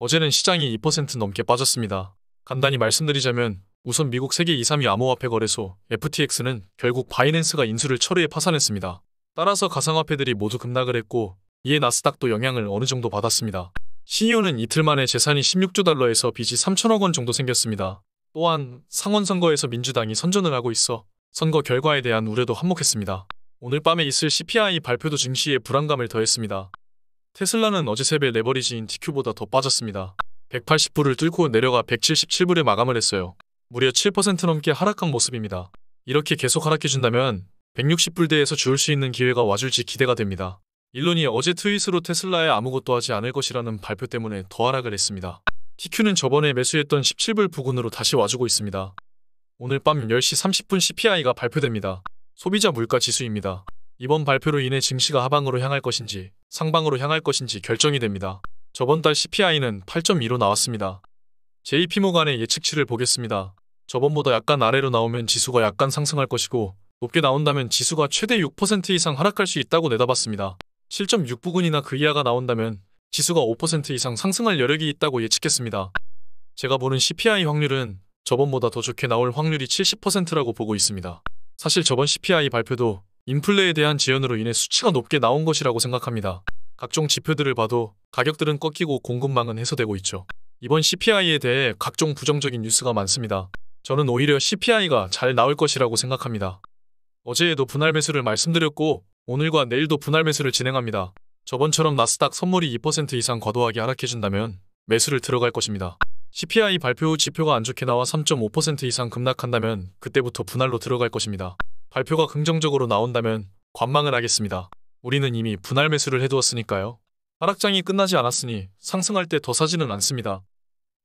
어제는 시장이 2% 넘게 빠졌습니다. 간단히 말씀드리자면 우선 미국 세계 2, 3위 암호화폐 거래소 FTX는 결국 바이낸스가 인수를 철회해 파산했습니다. 따라서 가상화폐들이 모두 급락을 했고 이에 나스닥도 영향을 어느 정도 받았습니다. CEO는 이틀 만에 재산이 16조 달러에서 빚이 3천억 원 정도 생겼습니다. 또한 상원 선거에서 민주당이 선전을 하고 있어 선거 결과에 대한 우려도 한몫했습니다. 오늘 밤에 있을 CPI 발표도 증시에 불안감을 더했습니다. 테슬라는 어제 새벽 레버리지인 TQ보다 더 빠졌습니다. 180불을 뚫고 내려가 177불에 마감을 했어요. 무려 7% 넘게 하락한 모습입니다. 이렇게 계속 하락해준다면 160불대에서 주울 수 있는 기회가 와줄지 기대가 됩니다. 일론이 어제 트윗으로 테슬라에 아무것도 하지 않을 것이라는 발표 때문에 더 하락을 했습니다. TQ는 저번에 매수했던 17불 부근으로 다시 와주고 있습니다. 오늘 밤 10시 30분 CPI가 발표됩니다. 소비자 물가 지수입니다. 이번 발표로 인해 증시가 하방으로 향할 것인지 상방으로 향할 것인지 결정이 됩니다. 저번 달 CPI는 8.2로 나왔습니다. JP모간의 예측치를 보겠습니다. 저번보다 약간 아래로 나오면 지수가 약간 상승할 것이고 높게 나온다면 지수가 최대 6% 이상 하락할 수 있다고 내다봤습니다. 7.6 부근이나 그 이하가 나온다면 지수가 5% 이상 상승할 여력이 있다고 예측했습니다. 제가 보는 CPI 확률은 저번보다 더 좋게 나올 확률이 70%라고 보고 있습니다. 사실 저번 CPI 발표도 인플레에 대한 지연으로 인해 수치가 높게 나온 것이라고 생각합니다. 각종 지표들을 봐도 가격들은 꺾이고 공급망은 해소되고 있죠. 이번 CPI에 대해 각종 부정적인 뉴스가 많습니다. 저는 오히려 CPI가 잘 나올 것이라고 생각합니다. 어제에도 분할 매수를 말씀드렸고 오늘과 내일도 분할 매수를 진행합니다. 저번처럼 나스닥 선물이 2% 이상 과도하게 하락해준다면 매수를 들어갈 것입니다. CPI 발표 후 지표가 안 좋게 나와 3.5% 이상 급락한다면 그때부터 분할로 들어갈 것입니다. 발표가 긍정적으로 나온다면 관망을 하겠습니다. 우리는 이미 분할 매수를 해두었으니까요. 하락장이 끝나지 않았으니 상승할 때 더 사지는 않습니다.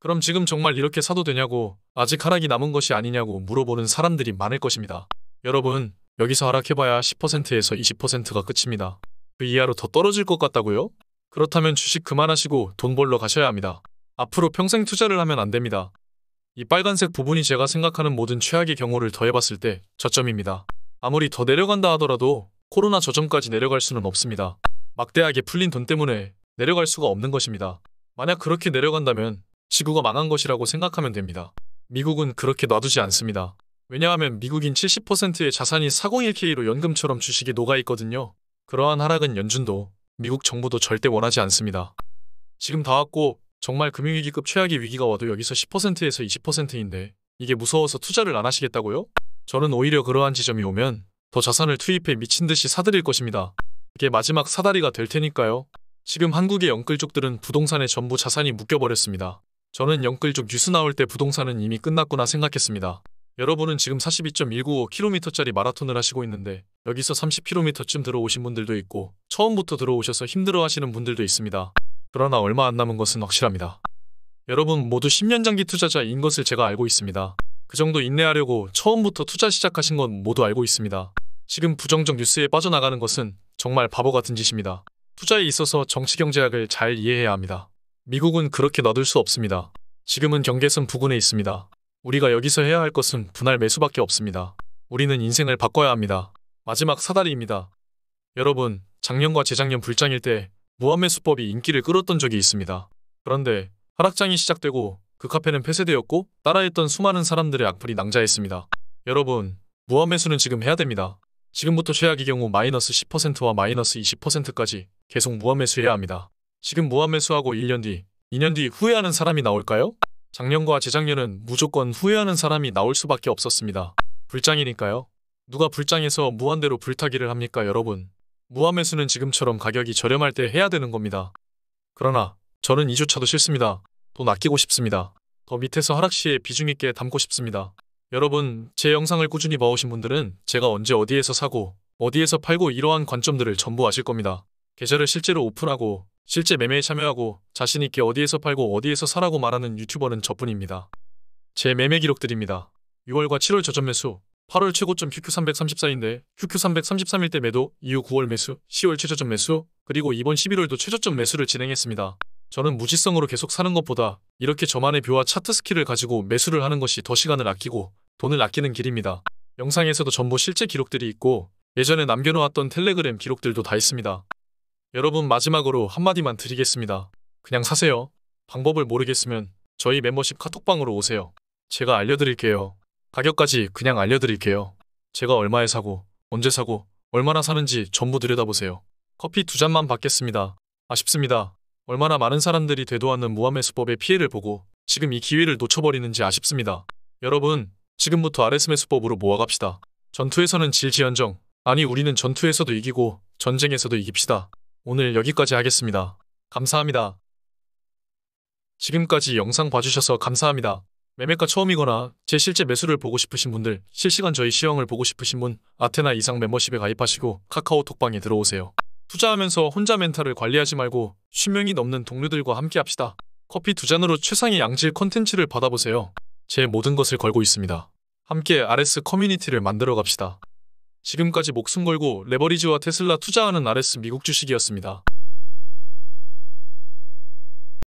그럼 지금 정말 이렇게 사도 되냐고 아직 하락이 남은 것이 아니냐고 물어보는 사람들이 많을 것입니다. 여러분, 여기서 하락해봐야 10%에서 20%가 끝입니다. 그 이하로 더 떨어질 것 같다고요? 그렇다면 주식 그만하시고 돈 벌러 가셔야 합니다. 앞으로 평생 투자를 하면 안 됩니다. 이 빨간색 부분이 제가 생각하는 모든 최악의 경우를 더해봤을 때 저점입니다. 아무리 더 내려간다 하더라도 코로나 저점까지 내려갈 수는 없습니다. 막대하게 풀린 돈 때문에 내려갈 수가 없는 것입니다. 만약 그렇게 내려간다면 지구가 망한 것이라고 생각하면 됩니다. 미국은 그렇게 놔두지 않습니다. 왜냐하면 미국인 70%의 자산이 401k로 연금처럼 주식에 녹아있거든요. 그러한 하락은 연준도 미국 정부도 절대 원하지 않습니다. 지금 다 왔고 정말 금융위기급 최악의 위기가 와도 여기서 10%에서 20%인데 이게 무서워서 투자를 안 하시겠다고요? 저는 오히려 그러한 지점이 오면 더 자산을 투입해 미친듯이 사들일 것입니다. 그게 마지막 사다리가 될 테니까요. 지금 한국의 영끌족들은 부동산에 전부 자산이 묶여버렸습니다. 저는 영끌족 뉴스 나올 때 부동산은 이미 끝났구나 생각했습니다. 여러분은 지금 42.195km짜리 마라톤을 하시고 있는데 여기서 30km쯤 들어오신 분들도 있고 처음부터 들어오셔서 힘들어 하시는 분들도 있습니다. 그러나 얼마 안 남은 것은 확실합니다. 여러분 모두 10년 장기 투자자인 것을 제가 알고 있습니다. 그 정도 인내하려고 처음부터 투자 시작하신 건 모두 알고 있습니다. 지금 부정적 뉴스에 빠져나가는 것은 정말 바보 같은 짓입니다. 투자에 있어서 정치경제학을 잘 이해해야 합니다. 미국은 그렇게 놔둘 수 없습니다. 지금은 경계선 부근에 있습니다. 우리가 여기서 해야 할 것은 분할 매수밖에 없습니다. 우리는 인생을 바꿔야 합니다. 마지막 사다리입니다. 여러분, 작년과 재작년 불장일 때 무한매수법이 인기를 끌었던 적이 있습니다. 그런데 하락장이 시작되고 그 카페는 폐쇄되었고 따라했던 수많은 사람들의 악플이 낭자했습니다. 여러분, 무한매수는 지금 해야 됩니다. 지금부터 최악의 경우 마이너스 10%와 마이너스 20%까지 계속 무한매수해야 합니다. 지금 무한매수하고 1년 뒤, 2년 뒤 후회하는 사람이 나올까요? 작년과 재작년은 무조건 후회하는 사람이 나올 수밖에 없었습니다. 불장이니까요. 누가 불장해서 무한대로 불타기를 합니까, 여러분? 무한매수는 지금처럼 가격이 저렴할 때 해야 되는 겁니다. 그러나 저는 이조차도 싫습니다. 돈 아끼고 싶습니다. 더 밑에서 하락 시에 비중 있게 담고 싶습니다. 여러분, 제 영상을 꾸준히 봐오신 분들은 제가 언제 어디에서 사고 어디에서 팔고 이러한 관점들을 전부 아실 겁니다. 계좌를 실제로 오픈하고 실제 매매에 참여하고 자신있게 어디에서 팔고 어디에서 사라고 말하는 유튜버는 저뿐입니다. 제 매매 기록들입니다. 6월과 7월 저점 매수, 8월 최고점 QQ334인데 QQ333일 때 매도, 이후 9월 매수, 10월 최저점 매수, 그리고 이번 11월도 최저점 매수를 진행했습니다. 저는 무지성으로 계속 사는 것보다 이렇게 저만의 뷰와 차트 스킬을 가지고 매수를 하는 것이 더 시간을 아끼고 돈을 아끼는 길입니다. 영상에서도 전부 실제 기록들이 있고 예전에 남겨놓았던 텔레그램 기록들도 다 있습니다. 여러분, 마지막으로 한마디만 드리겠습니다. 그냥 사세요. 방법을 모르겠으면 저희 멤버십 카톡방으로 오세요. 제가 알려드릴게요. 가격까지 그냥 알려드릴게요. 제가 얼마에 사고, 언제 사고, 얼마나 사는지 전부 들여다보세요. 커피 2잔만 받겠습니다. 아쉽습니다. 얼마나 많은 사람들이 되도 않는 무한매수법의 피해를 보고 지금 이 기회를 놓쳐버리는지 아쉽습니다. 여러분, 지금부터 RS매수법으로 모아갑시다. 전투에서는 질지언정, 아니 우리는 전투에서도 이기고 전쟁에서도 이깁시다. 오늘 여기까지 하겠습니다. 감사합니다. 지금까지 영상 봐주셔서 감사합니다. 매매가 처음이거나 제 실제 매수를 보고 싶으신 분들, 실시간 저희 시황을 보고 싶으신 분, 아테나 이상 멤버십에 가입하시고 카카오톡방에 들어오세요. 투자하면서 혼자 멘탈을 관리하지 말고 10명이 넘는 동료들과 함께 합시다. 커피 2잔으로 최상의 양질 컨텐츠를 받아보세요. 제 모든 것을 걸고 있습니다. 함께 RS 커뮤니티를 만들어 갑시다. 지금까지 목숨 걸고 레버리지와 테슬라 투자하는 RS 미국 주식이었습니다.